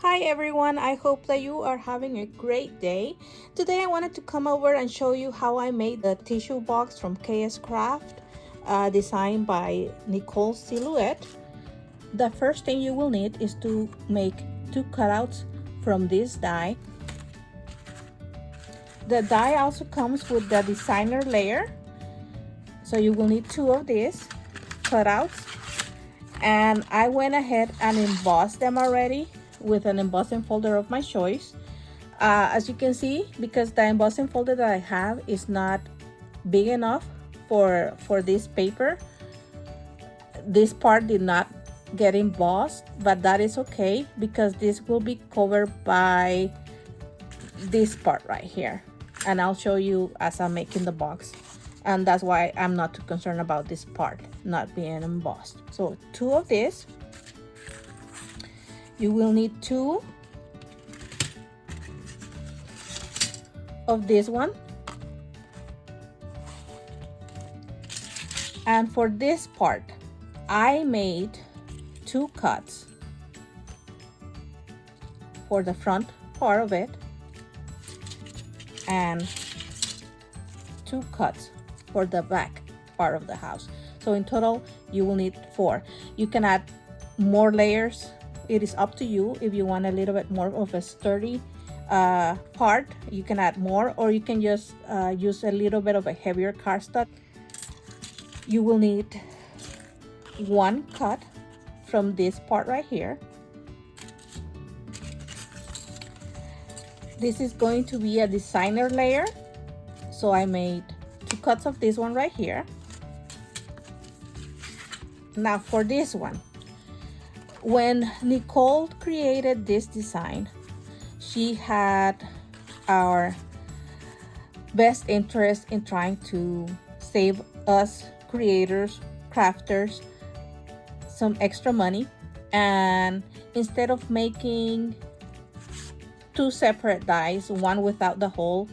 Hi everyone, I hope that you are having a great day. Today I wanted to come over and show you how I made the tissue box from KSCRAFT, designed by Nicole Silhouette. The first thing you will need is to make two cutouts from this die. The die also comes with the designer layer, so you will need two of these cutouts, and I went ahead and embossed them already with an embossing folder of my choice. As you can see, because the embossing folder that I have is not big enough for this paper, this part did not get embossed, but that is okay because this will be covered by this part right here, and I'll show you as I'm making the box, and that's why I'm not too concerned about this part not being embossed. So two of this. You will need two of this one, and for this part I made two cuts for the front part of it and two cuts for the back part of the house. So in total you will need four. You can add more layers. It is up to you. If you want a little bit more of a sturdy part, you can add more, or you can just use a little bit of a heavier cardstock. You will need one cut from this part right here. This is going to be a designer layer, so I made two cuts of this one right here. Now for this one, when Nicole created this design, she had our best interest in trying to save us creators, crafters, some extra money. And instead of making two separate dies, one without the hole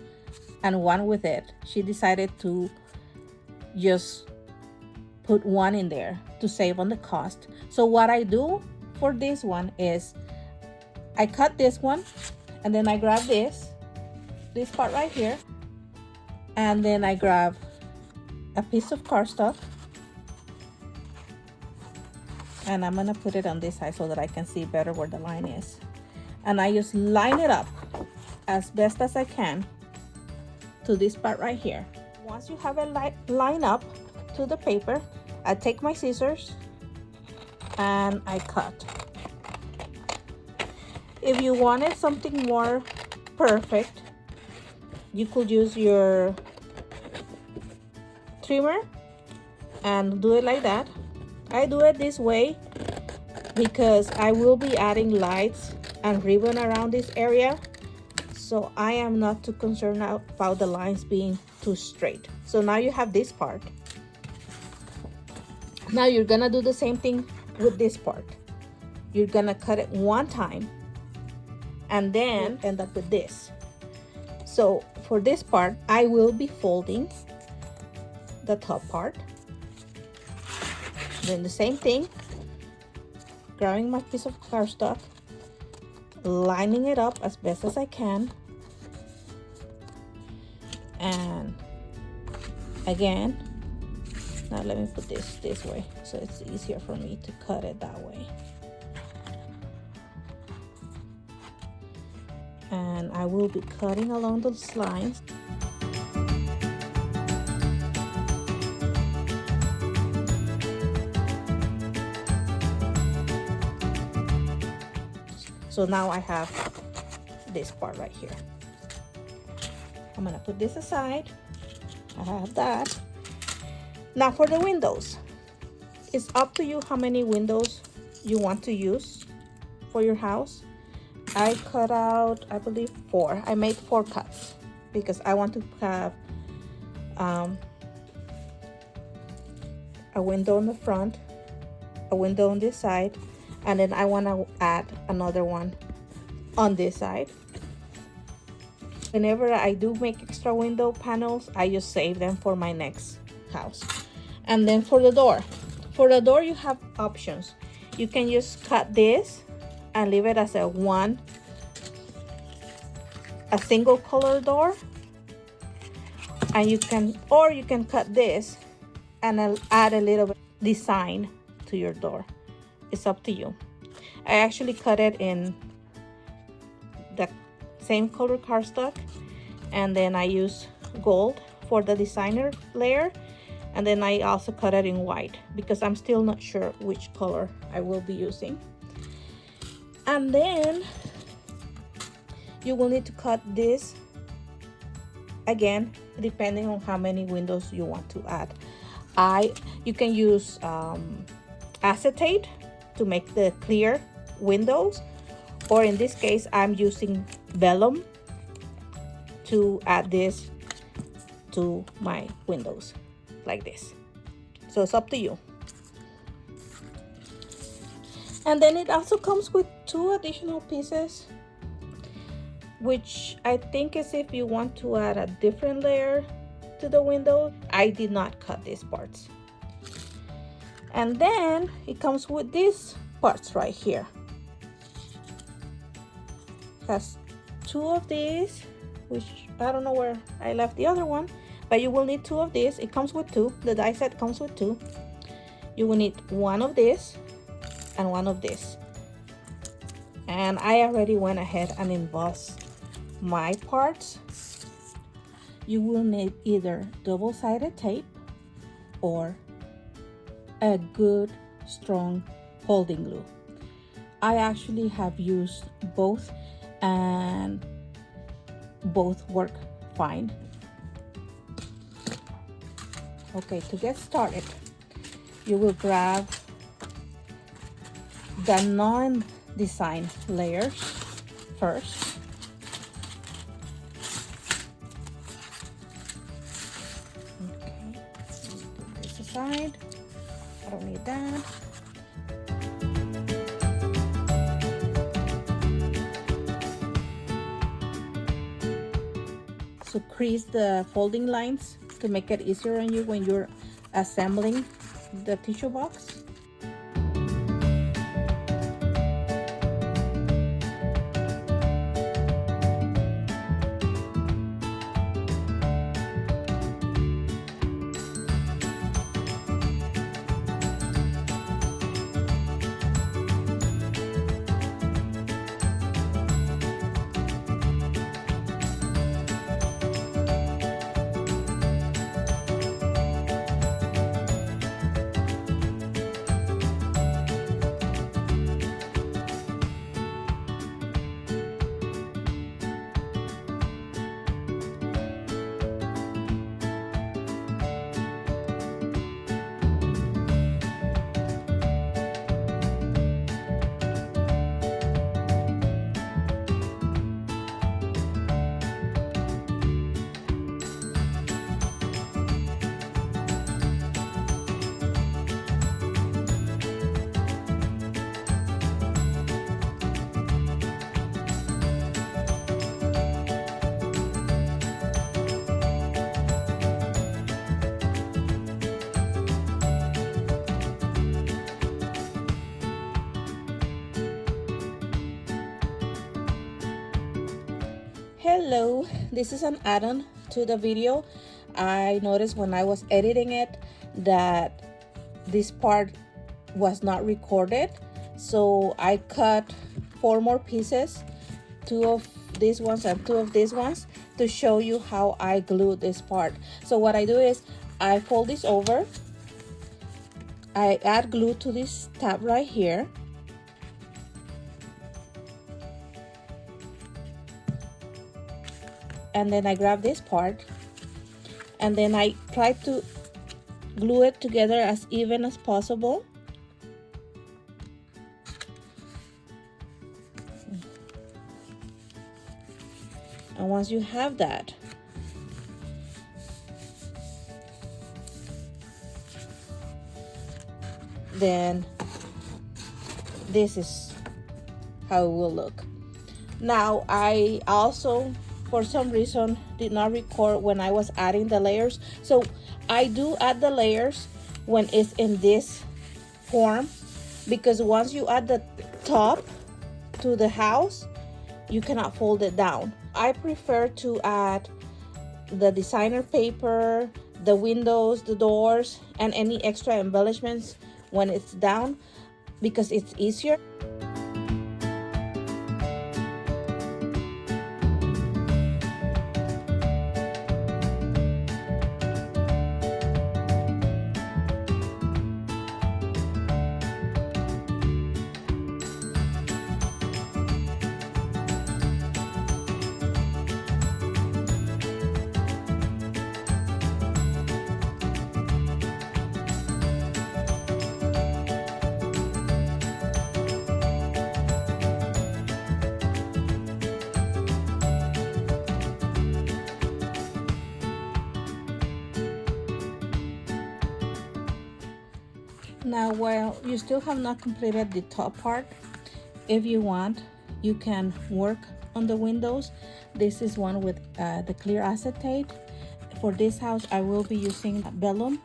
and one with it, she decided to just put one in there to save on the cost. So what I do for this one is I cut this one, and then I grab this part right here, and then I grab a piece of cardstock, and I'm gonna put it on this side so that I can see better where the line is, and I just line it up as best as I can to this part right here. Once you have it line up to the paper, I take my scissors and I cut. If you wanted something more perfect, you could use your trimmer and do it like that. I do it this way because I will be adding lights and ribbon around this area, so I am not too concerned about the lines being too straight. So now you have this part. Now you're gonna do the same thing with this part. You're gonna cut it one time and then end up with this. So for this part, I will be folding the top part, then the same thing, grabbing my piece of cardstock, lining it up as best as I can, and again, now let me put this way so it's easier for me to cut it that way. And I will be cutting along those lines. So now I have this part right here. I'm gonna put this aside. I have that. Now for the windows, it's up to you how many windows you want to use for your house. I cut out, I believe, 4. I made 4 cuts because I want to have a window on the front, a window on this side, and then I want to add another one on this side. Whenever I do make extra window panels, I just save them for my next house. And then for the door you have options. You can just cut this and leave it as a single color door. And you can cut this and add a little bit design to your door. It's up to you. I actually cut it in the same color cardstock, and then I use gold for the designer layer, and then I also cut it in white because I'm still not sure which color I will be using. And then you will need to cut this again depending on how many windows you want to add. You can use acetate to make the clear windows, or in this case I'm using vellum to add this to my windows like this. So it's up to you. And then it also comes with 2 additional pieces, which I think is if you want to add a different layer to the window. I did not cut these parts. And then it comes with these parts right here. It has 2 of these, which I don't know where I left the other one, but you will need 2 of these. It comes with 2. The die set comes with 2. You will need 1 of this and 1 of this. And I already went ahead and embossed my parts. You will need either double-sided tape or a good strong holding glue. I actually have used both and both work fine. Okay, to get started, you will grab the non-design layers first. Okay, put this aside. I don't need that. So crease the folding lines to make it easier on you when you're assembling the tissue box. Hello, this is an add-on to the video. I noticed when I was editing it that this part was not recorded, so I cut 4 more pieces, 2 of these ones and 2 of these ones, to show you how I glue this part. So what I do is I fold this over, I add glue to this tab right here, and then I grab this part and then I try to glue it together as even as possible. And once you have that, then this is how it will look. Now I also, for some reason, did not record when I was adding the layers. So I do add the layers when it's in this form, because once you add the top, to the house, you cannot fold it down. I prefer to add the designer paper, the windows, the doors, and any extra embellishments when it's down because it's easier. Now, while you still have not completed the top part, if you want, you can work on the windows. This is one with the clear acetate. For this house, I will be using vellum.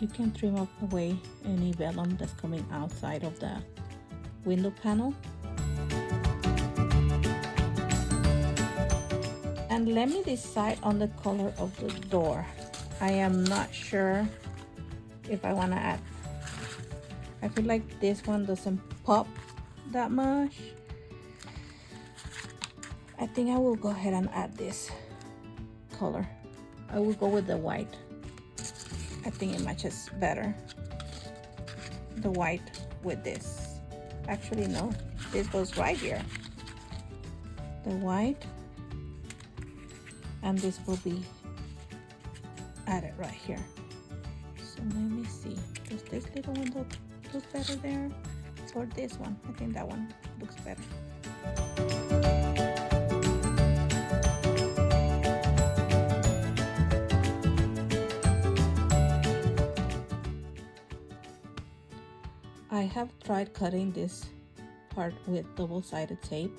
You can trim up away any vellum that's coming outside of the window panel. And let me decide on the color of the door. I am not sure if I want to add. I feel like this one doesn't pop that much. I think I will go ahead and add this color. I will go with the white. I think it matches better, the white with this. Actually, no, this goes right here. The white, and this will be added right here. So let me see, does this little one look better there, or this one? I think that one looks better. I have tried cutting this part with double-sided tape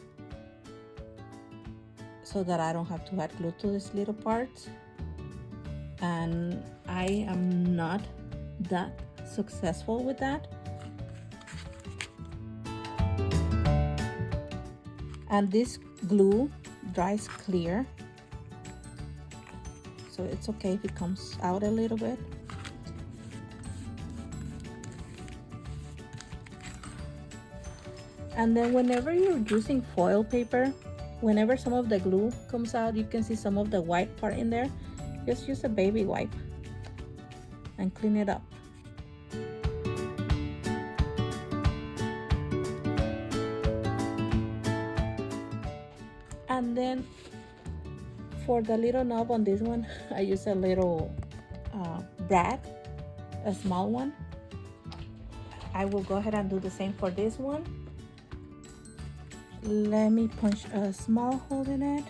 so that I don't have to add glue to these little parts, and I am not that successful with that. And this glue dries clear, so it's okay if it comes out a little bit. And then whenever you're using foil paper, whenever some of the glue comes out, you can see some of the white part in there. Just use a baby wipe and clean it up. And then for the little knob on this one, I use a little brad, a small one. I will go ahead and do the same for this one. Let me punch a small hole in it.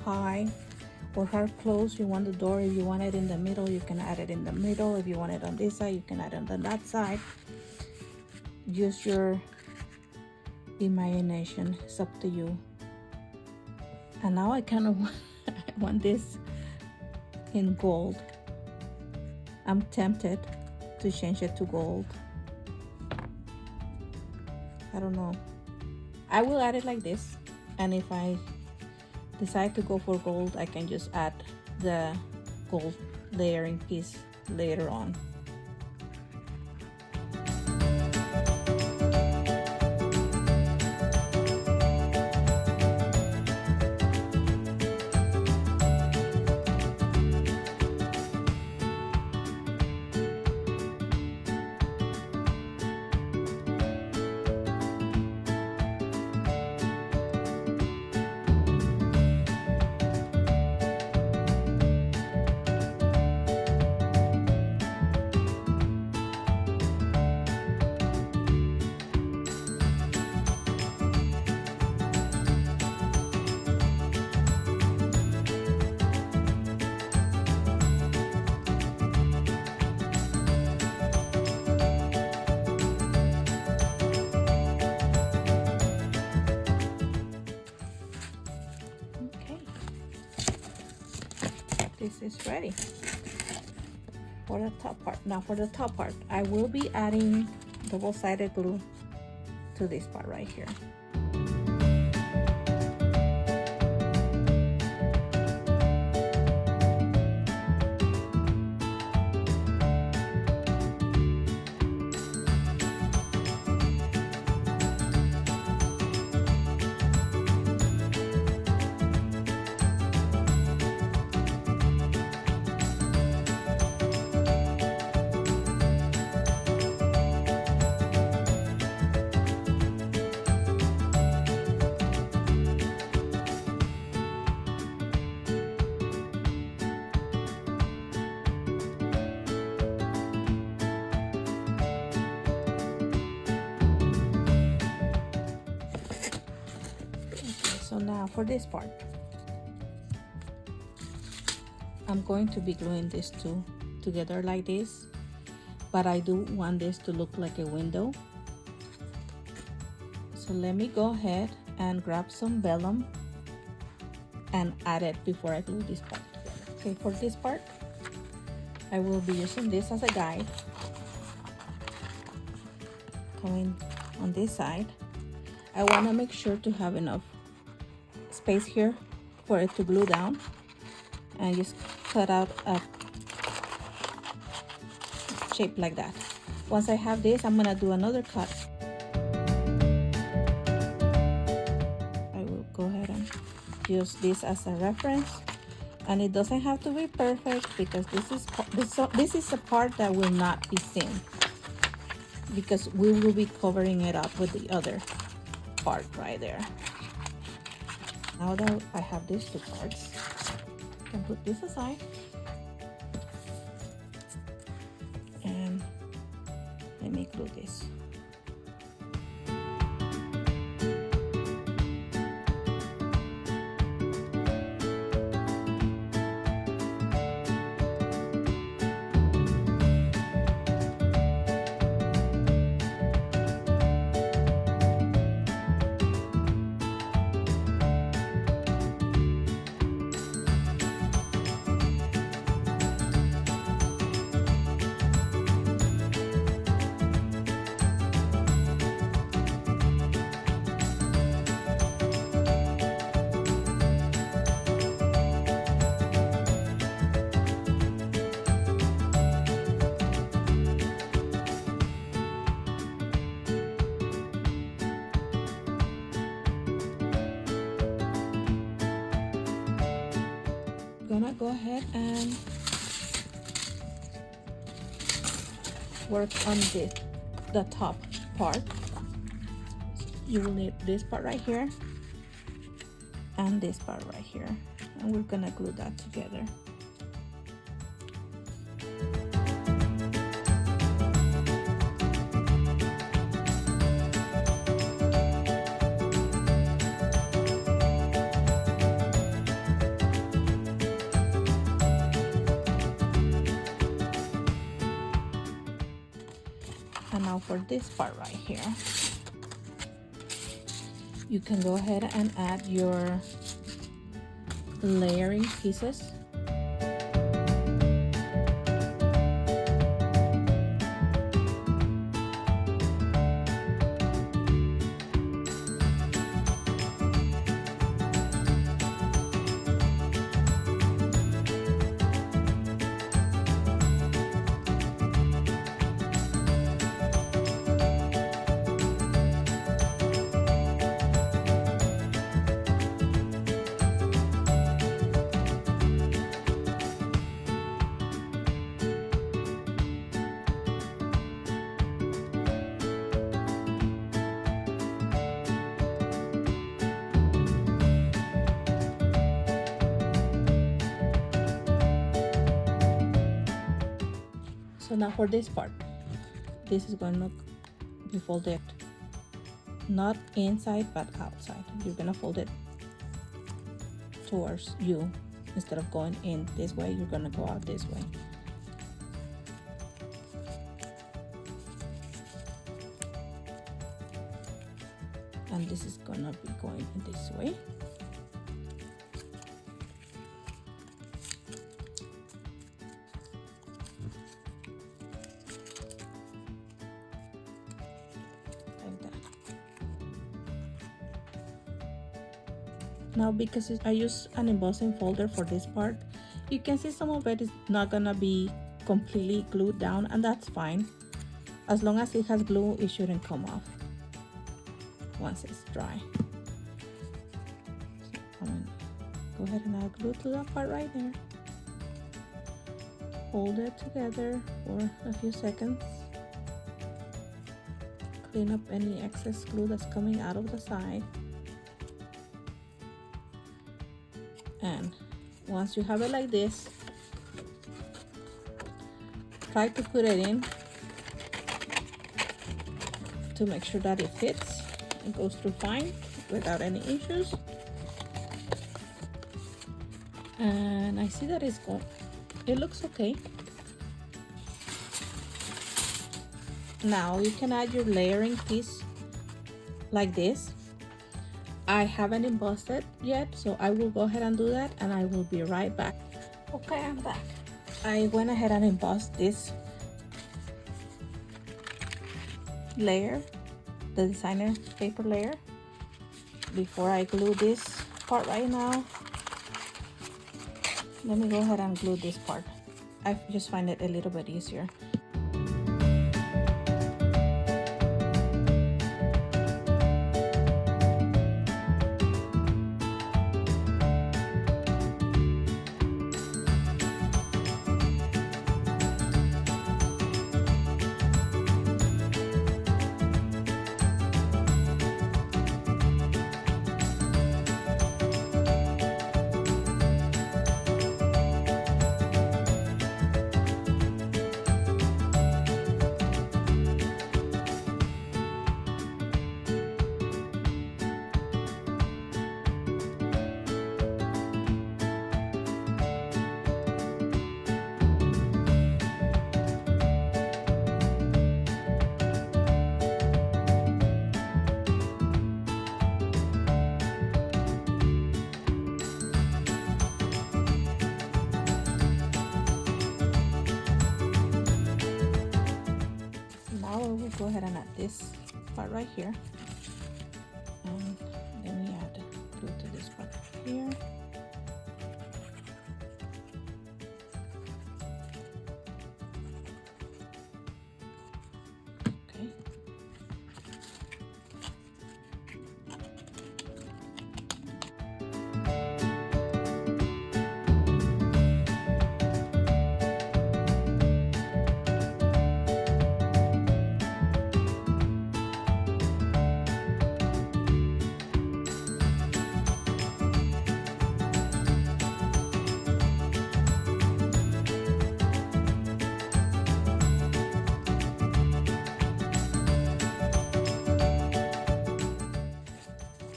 how high or how close you want the door. If you want it in the middle, you can add it in the middle. If you want it on this side, you can add it on that side. Use your imagination. It's up to you. And now I kind of want this in gold. I'm tempted to change it to gold. I don't know. I will add it like this, and if I decide to go for gold, I can just add the gold layering piece later on. This is ready for the top part. Now for the top part, I will be adding double-sided glue to this part right here. So now for this part, I'm going to be gluing these two together like this, but I do want this to look like a window. So let me go ahead and grab some vellum and add it before I glue this part together. Okay, for this part, I will be using this as a guide, going on this side. I want to make sure to have enough space here for it to glue down, and just cut out a shape like that. Once I have this, I'm gonna do another cut. I will go ahead and use this as a reference, and it doesn't have to be perfect because this is a part that will not be seen because we will be covering it up with the other part right there. Now that I have these two parts, I can put this aside and let me glue this. Gonna go ahead and work on the top part. You will need this part right here and this part right here, and we're gonna glue that together. And now for this part right here, you can go ahead and add your layering pieces. So now for this part, this is going to be folded not inside but outside. You're going to fold it towards you. Instead of going in this way, you're going to go out this way. And this is going to be going in this way. Now, because I use an embossing folder for this part, you can see some of it is not gonna be completely glued down, and that's fine. As long as it has glue, it shouldn't come off once it's dry. So I'm gonna go ahead and add glue to that part right there. Hold it together for a few seconds. Clean up any excess glue that's coming out of the side. And once you have it like this, try to put it in to make sure that it fits. It goes through fine without any issues. And I see that it looks okay. Now you can add your layering piece like this. I haven't embossed it yet, so I will go ahead and do that, and I will be right back. Okay, I'm back. I went ahead and embossed this layer, the designer paper layer, before I glue this part right now. Let me go ahead and glue this part. I just find it a little bit easier. Go ahead and add this part right here, and let me add glue to this part here. Okay.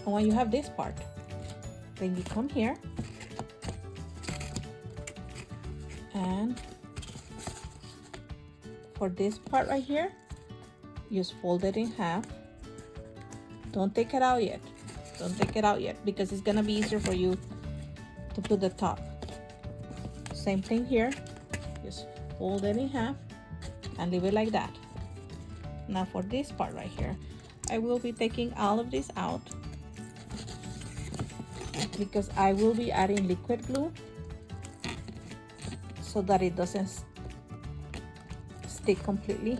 And when you have this part, then you come here and for this part right here, Just fold it in half. Don't take it out yet. Don't take it out yet because it's gonna be easier for you to put the top. Same thing here. Just fold it in half and leave it like that. Now for this part right here, I will be taking all of this out because I will be adding liquid glue so that it doesn't stick completely.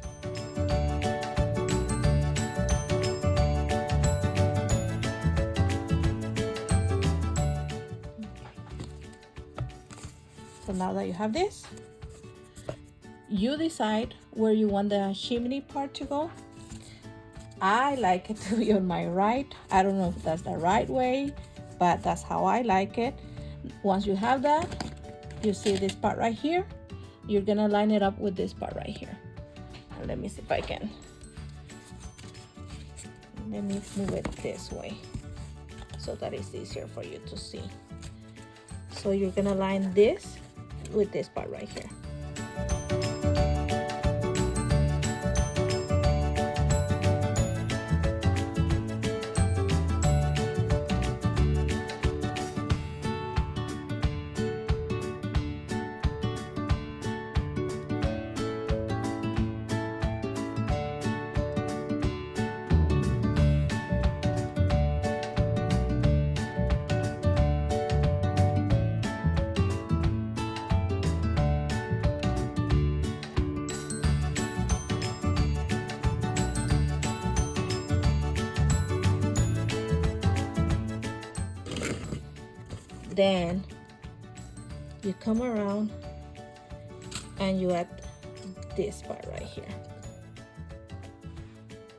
So now that you have this, you decide where you want the chimney part to go. I like it to be on my right. I don't know if that's the right way, but that's how I like it. Once you have that, you see this part right here, you're gonna line it up with this part right here. And let me see if I can. Let me move it this way so that it's easier for you to see. So you're gonna line this with this part right here. Then you come around and you add this part right here.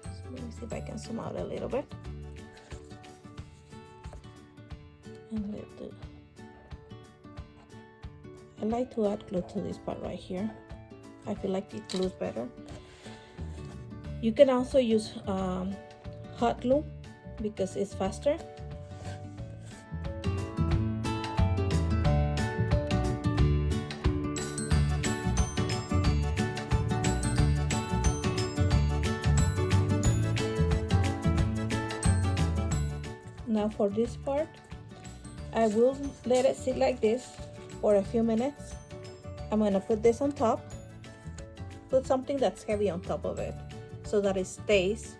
So let me see if I can zoom out a little bit. And I like to add glue to this part right here. I feel like it glues better. You can also use hot glue because it's faster. Now for this part, I will let it sit like this for a few minutes. I'm gonna put this on top, put something that's heavy on top of it so that it stays,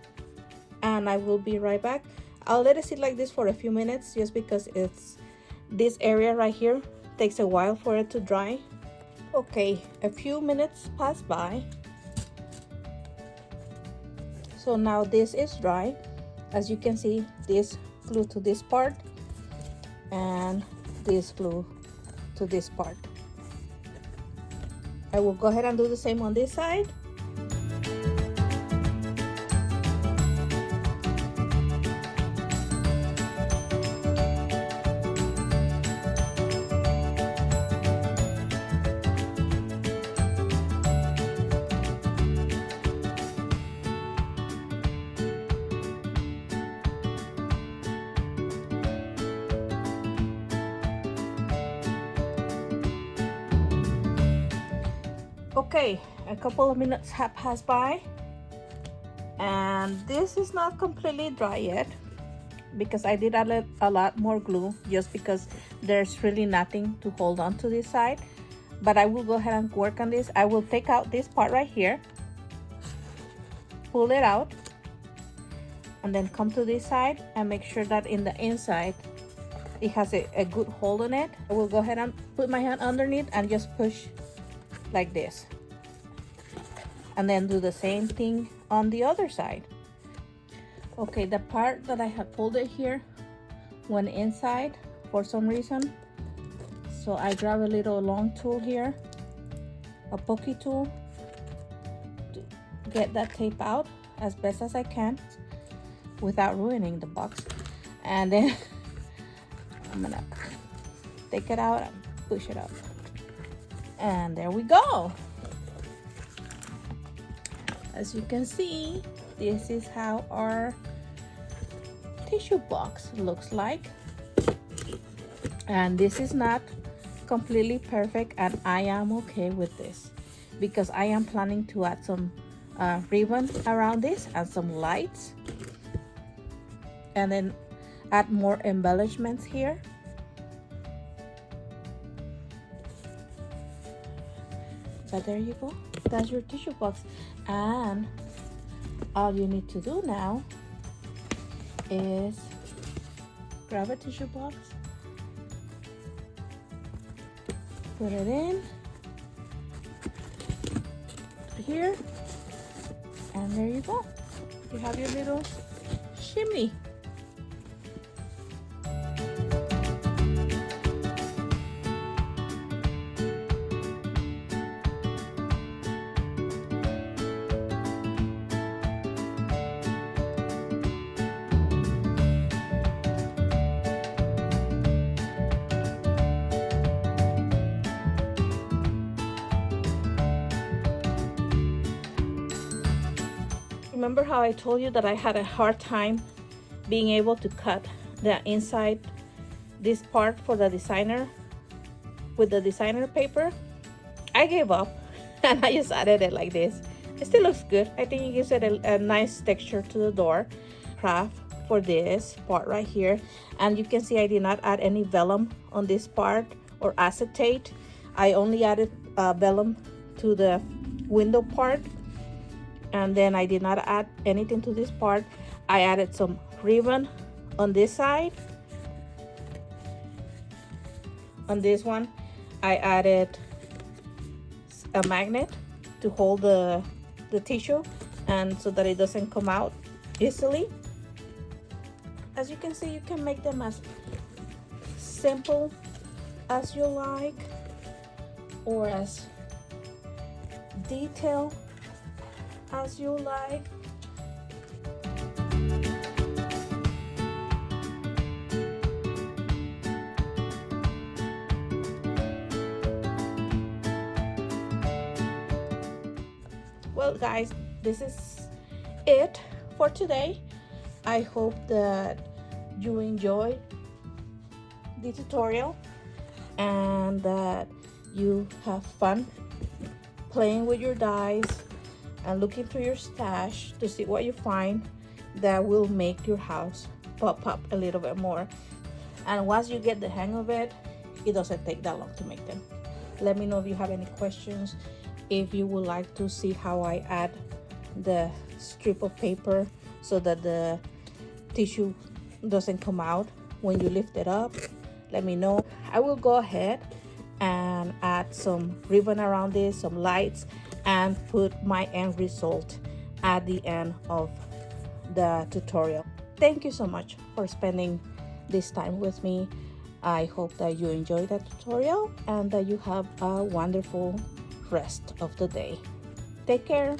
and I will be right back. I'll let it sit like this for a few minutes just because it's this area right here takes a while for it to dry. Okay, a few minutes pass by. So now this is dry. As you can see, this glue to this part and this glue to this part. I will go ahead and do the same on this side. Okay, a couple of minutes have passed by and this is not completely dry yet because I did add a lot more glue just because there's really nothing to hold on to this side. But I will go ahead and work on this. I will take out this part right here, pull it out, and then come to this side and make sure that in the inside it has a good hold on it. I will go ahead and put my hand underneath and just push like this, and then do the same thing on the other side. Okay, the part that I had pulled it here went inside for some reason, so I grab a little long tool here, a pokey tool, to get that tape out as best as I can without ruining the box, and then I'm gonna take it out and push it up. And there we go. As you can see, this is how our tissue box looks like. And this is not completely perfect, and I am okay with this because I am planning to add some ribbon around this and some lights, and then add more embellishments here. But there you go, that's your tissue box. And all you need to do now is grab a tissue box, put it in here, and there you go, you have your little chimney. Remember how I told you that I had a hard time being able to cut the inside, this part for the designer with the designer paper? I gave up and I just added it like this. It still looks good. I think it gives it a nice texture to the door. Craft for this part right here, and you can see I did not add any vellum on this part or acetate. I only added vellum to the window part, and then I did not add anything to this part. I added some ribbon on this side. On this one I added a magnet to hold the tissue, and so that it doesn't come out easily. As you can see, you can make them as simple as you like or as detailed as you like. Well guys, this is it for today. I hope that you enjoyed the tutorial and that you have fun playing with your dies and looking through your stash to see what you find that will make your house pop up a little bit more. And once you get the hang of it, it doesn't take that long to make them. Let me know if you have any questions, if you would like to see how I add the strip of paper so that the tissue doesn't come out when you lift it up. Let me know. I will go ahead and add some ribbon around this, some lights, and put my end result at the end of the tutorial. Thank you so much for spending this time with me. I hope that you enjoyed the tutorial and that you have a wonderful rest of the day. Take care.